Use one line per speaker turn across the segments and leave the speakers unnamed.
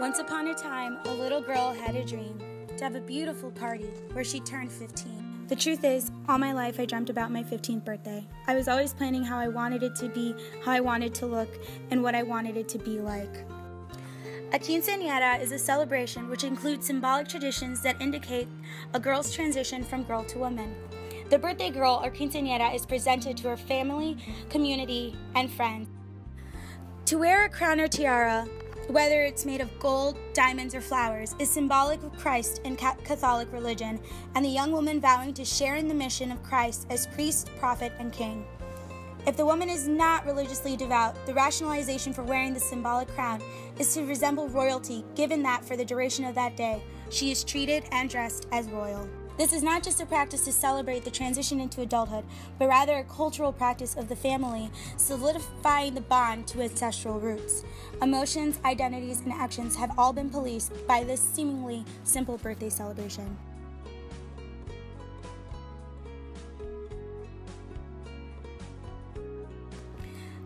Once upon a time, a little girl had a dream to have a beautiful party where she turned 15. The truth is, all my life I dreamt about my 15th birthday. I was always planning how I wanted it to be, how I wanted to look, and what I wanted it to be like. A quinceanera is a celebration which includes symbolic traditions that indicate a girl's transition from girl to woman. The birthday girl or quinceanera is presented to her family, community, and friends. To wear a crown or tiara, whether it's made of gold, diamonds, or flowers, is symbolic of Christ in Catholic religion and the young woman vowing to share in the mission of Christ as priest, prophet, and king. If the woman is not religiously devout, the rationalization for wearing the symbolic crown is to resemble royalty, given that for the duration of that day, she is treated and dressed as royal. This is not just a practice to celebrate the transition into adulthood, but rather a cultural practice of the family, solidifying the bond to ancestral roots. Emotions, identities, and actions have all been policed by this seemingly simple birthday celebration.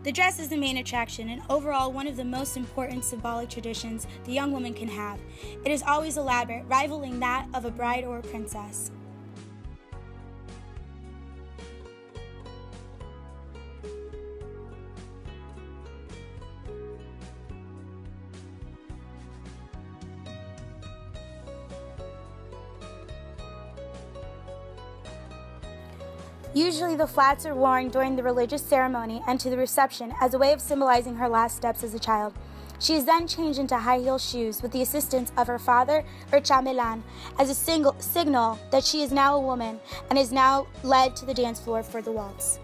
The dress is the main attraction and overall one of the most important symbolic traditions the young woman can have. It is always elaborate, rivaling that of a bride or a princess. Usually the flats are worn during the religious ceremony and to the reception as a way of symbolizing her last steps as a child. She is then changed into high-heeled shoes with the assistance of her father or chambelán as a signal that she is now a woman and is now led to the dance floor for the waltz.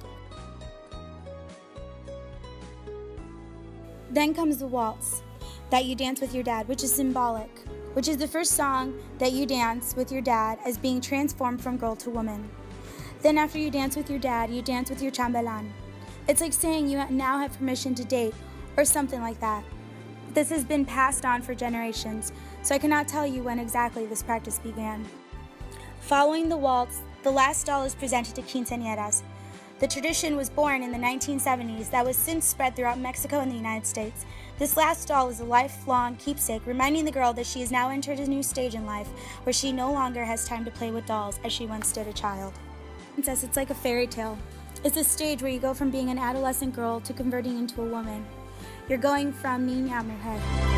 Then comes the waltz that you dance with your dad, which is symbolic, which is the first song that you dance with your dad as being transformed from girl to woman. Then after you dance with your dad, you dance with your chambelán. It's like saying you now have permission to date, or something like that. This has been passed on for generations, so I cannot tell you when exactly this practice began. Following the waltz, the last doll is presented to quinceañeras. The tradition was born in the 1970s that was since spread throughout Mexico and the United States. This last doll is a lifelong keepsake, reminding the girl that she has now entered a new stage in life where she no longer has time to play with dolls as she once did a child. Princess, it's like a fairy tale. It's a stage where you go from being an adolescent girl to converting into a woman. You're going from niña a mujer.